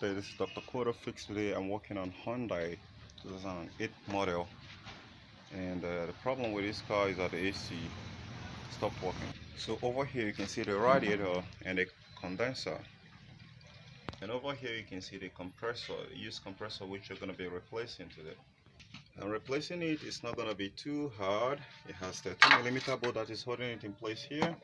Day. This is Dr. Koda Fix. Today I'm working on Hyundai 2008 model, and the problem with this car is that the AC stopped working. So over here you can see the radiator and the condenser, and over here you can see the compressor, the used compressor, which you're going to be replacing today. And replacing it is not going to be too hard. It has the 2mm bolt that is holding it in place here.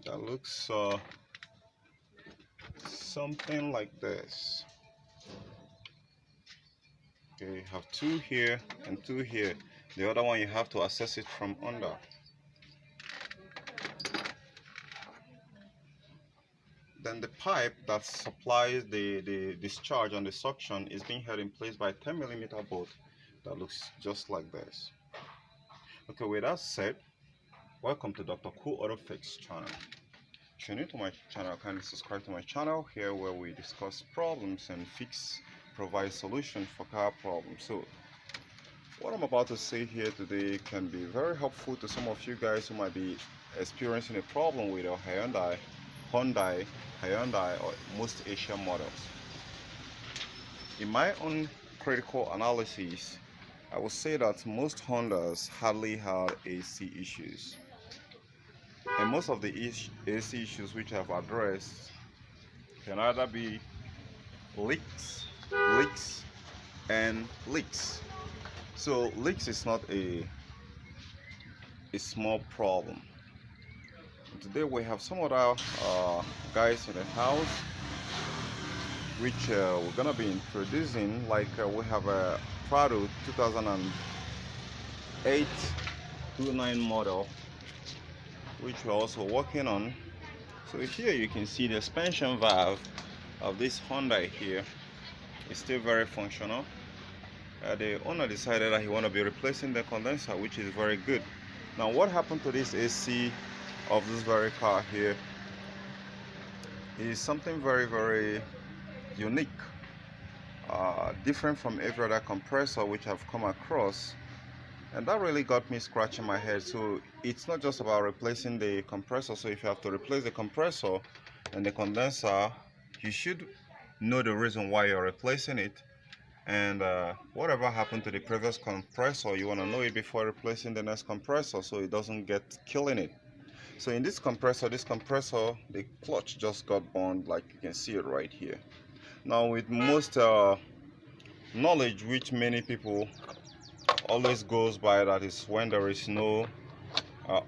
That looks something like this. Okay, you have two here and two here. The other one you have to access it from under. Then the pipe that supplies the discharge and the suction is being held in place by a 10mm bolt that looks just like this. Okay, with that said, welcome to Dr. Auto Fix channel. If you're new to my channel, kindly subscribe to my channel here where we discuss problems and provide solutions for car problems. So what I'm about to say here today can be very helpful to some of you guys who might be experiencing a problem with a Hyundai, or most Asian models. In my own critical analysis, I would say that most Hondas hardly have AC issues. And most of the AC issues which I've addressed can either be leaks, and leaks. So leaks is not a small problem. Today we have some other guys in the house which we're gonna be introducing. Like we have a Prado 2008 29 model, which we're also working on. So here you can see the expansion valve of this Hyundai here is still very functional. The owner decided that he want to be replacing the condenser, which is very good. Now what happened to this AC of this very car here is something very unique, different from every other compressor which I've come across, and that really got me scratching my head. So it's not just about replacing the compressor. So if you have to replace the compressor and the condenser, you should know the reason why you're replacing it, and whatever happened to the previous compressor, you want to know it before replacing the next compressor so it doesn't get killing it. So in this compressor, the clutch just got burned, like you can see it right here. Now with most knowledge which many people always goes by, that is when there is no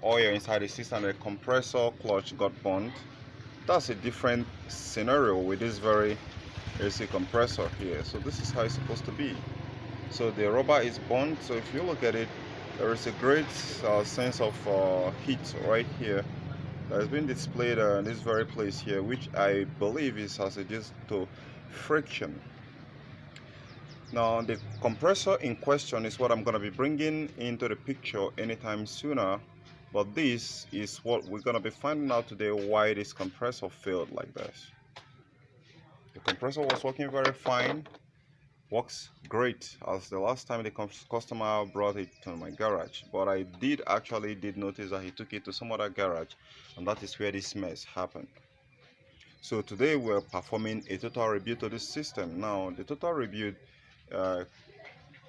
oil inside the system, the compressor clutch got burned. That's a different scenario with this very AC compressor here. So this is how it's supposed to be. So the rubber is burned. So if you look at it, there is a great sense of heat right here that has been displayed in this very place here, which I believe is as it is to friction. Now the compressor in question is what I'm going to be bringing into the picture anytime sooner, but this is what we're going to be finding out today, why this compressor failed like this. The compressor was working very fine, works great as the last time the customer brought it to my garage, but I did notice that he took it to some other garage, and that is where this mess happened. So today we're performing a total review to this system. Now the total review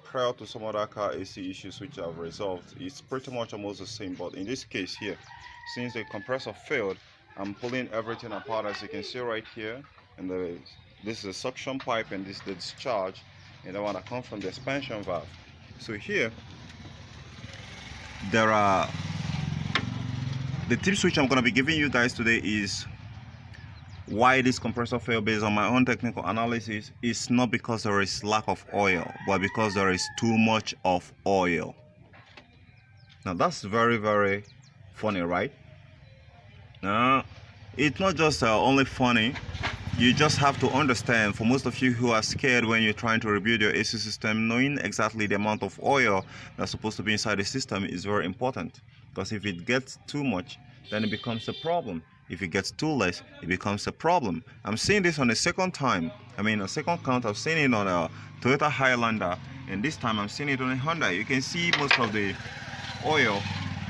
prior to some other car AC issues which I've resolved is pretty much almost the same, but in this case here, since the compressor failed, I'm pulling everything apart, as you can see right here. And this is a suction pipe, and this is the discharge, and the one that comes from the expansion valve. So here there are the tips which I'm going to be giving you guys today is why this compressor failed. Based on my own technical analysis, is not because there is lack of oil, but because there is too much of oil. Now that's very funny, right? It's not just only funny. You just have to understand, for most of you who are scared when you're trying to rebuild your AC system, knowing exactly the amount of oil that's supposed to be inside the system is very important, because if it gets too much, then it becomes a problem. If it gets too less, it becomes a problem. I'm seeing this on the second time. A second count. I've seen it on a Toyota Highlander, and this time I'm seeing it on a Honda. You can see most of the oil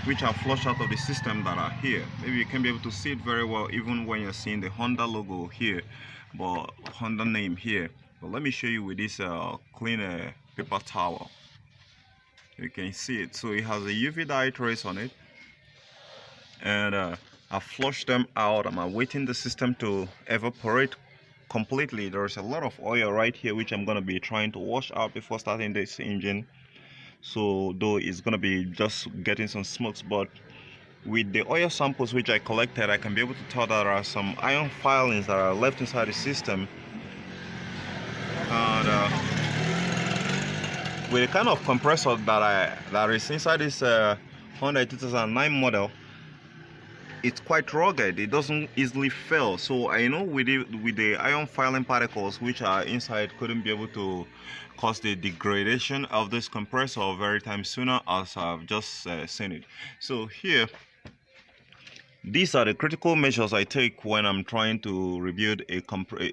which are flushed out of the system that are here. Maybe you can be able to see it very well even when you're seeing the Honda logo here, but Honda name here. But let me show you with this clean paper towel. You can see it. So it has a UV dye trace on it, and I flushed them out. I'm awaiting the system to evaporate completely. There's a lot of oil right here which I'm going to be trying to wash out before starting this engine. So though it's going to be just getting some smokes, but with the oil samples which I collected, I can be able to tell that there are some iron filings that are left inside the system. And with the kind of compressor that is inside this Honda 2009 model, it's quite rugged. It doesn't easily fail. So I know with the iron filing particles which are inside couldn't be able to cause the degradation of this compressor very time sooner, as I've just seen it. So here, these are the critical measures I take when I'm trying to rebuild a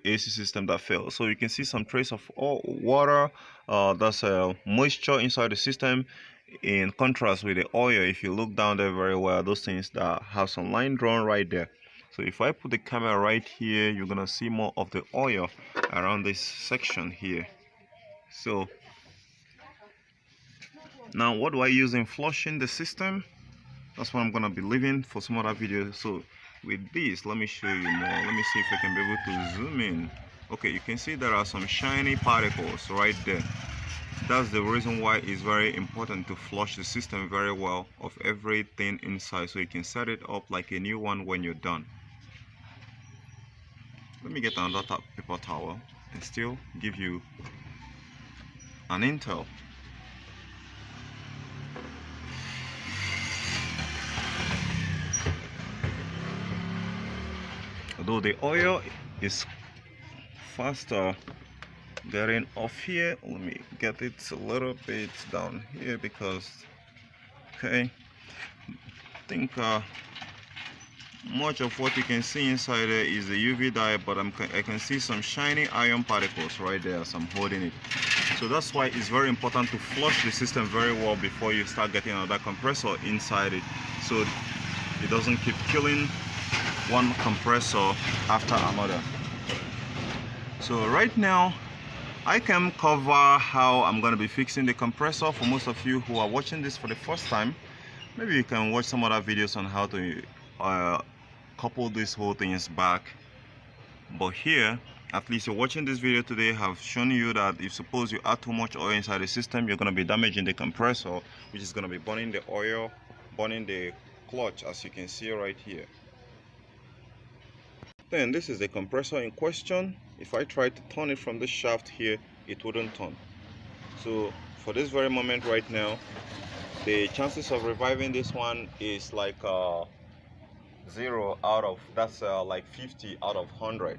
AC system that fails. So you can see some trace of water, that's moisture inside the system. In contrast with the oil, if you look down there very well, those things that have some line drawn right there. So if I put the camera right here, you're gonna see more of the oil around this section here. So now what do I use in flushing the system? That's what I'm gonna be leaving for some other videos. So with this, let me show you more. Let me see if I can be able to zoom in. Okay, you can see there are some shiny particles right there. That's the reason why it's very important to flush the system very well of everything inside, so you can set it up like a new one when you're done. Let me get another paper towel and still give you an intel. Although the oil is faster getting off here, let me get it a little bit down here because, okay, I think much of what you can see inside there is the UV dye, but I can see some shiny iron particles right there as I'm holding it. So that's why it's very important to flush the system very well before you start getting another compressor inside it, so it doesn't keep killing one compressor after another. So right now I can cover how I'm going to be fixing the compressor. For most of you who are watching this for the first time, maybe you can watch some other videos on how to couple these whole things back. But here, at least you're watching this video today, have shown you that if suppose you add too much oil inside the system, you're going to be damaging the compressor, which is going to be burning the oil, burning the clutch, as you can see right here. Then this is the compressor in question. If I try to turn it from the shaft here, it wouldn't turn. So for this very moment right now, the chances of reviving this one is like 0 out of, that's like 50 out of 100.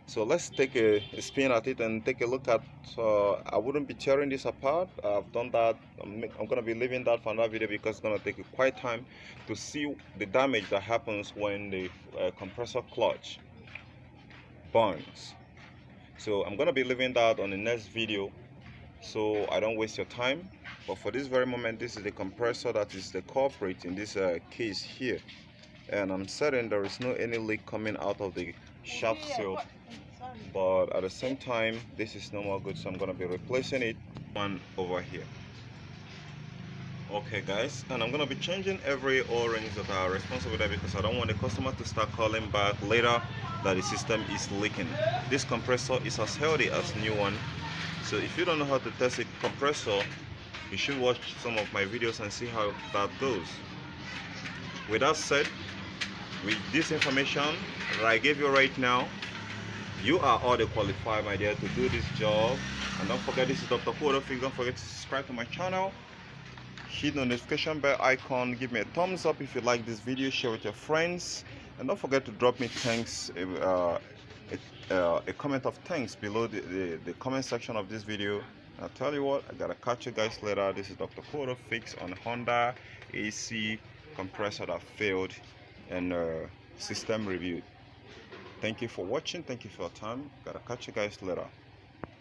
So let's take a spin at it and take a look at, I wouldn't be tearing this apart. I've done that. I'm going to be leaving that for another video because it's going to take quite time to see the damage that happens when the compressor clutch burns. So I'm going to be leaving that on the next video so I don't waste your time. But for this very moment, this is the compressor that is the culprit in this case here. And I'm certain there is no any leak coming out of the shaft seal, but at the same time this is no more good, so I'm going to be replacing it one over here. Okay guys, and I'm going to be changing every O-rings that are responsible there because I don't want the customer to start calling back later that the system is leaking. This compressor is as healthy as new one, so if you don't know how to test a compressor, you should watch some of my videos and see how that goes. With that said, with this information that I gave you right now, you are all the qualified, my dear, to do this job. And don't forget, this is Dr. Hodofix. Don't forget to subscribe to my channel, hit the notification bell icon, give me a thumbs up if you like this video, share with your friends, and don't forget to drop me thanks, a comment of thanks below the comment section of this video. I'll tell you what, I gotta catch you guys later. This is Dr. Hodofix on Honda AC compressor that failed and system reviewed. Thank you for watching. Thank you for your time. Gotta catch you guys later.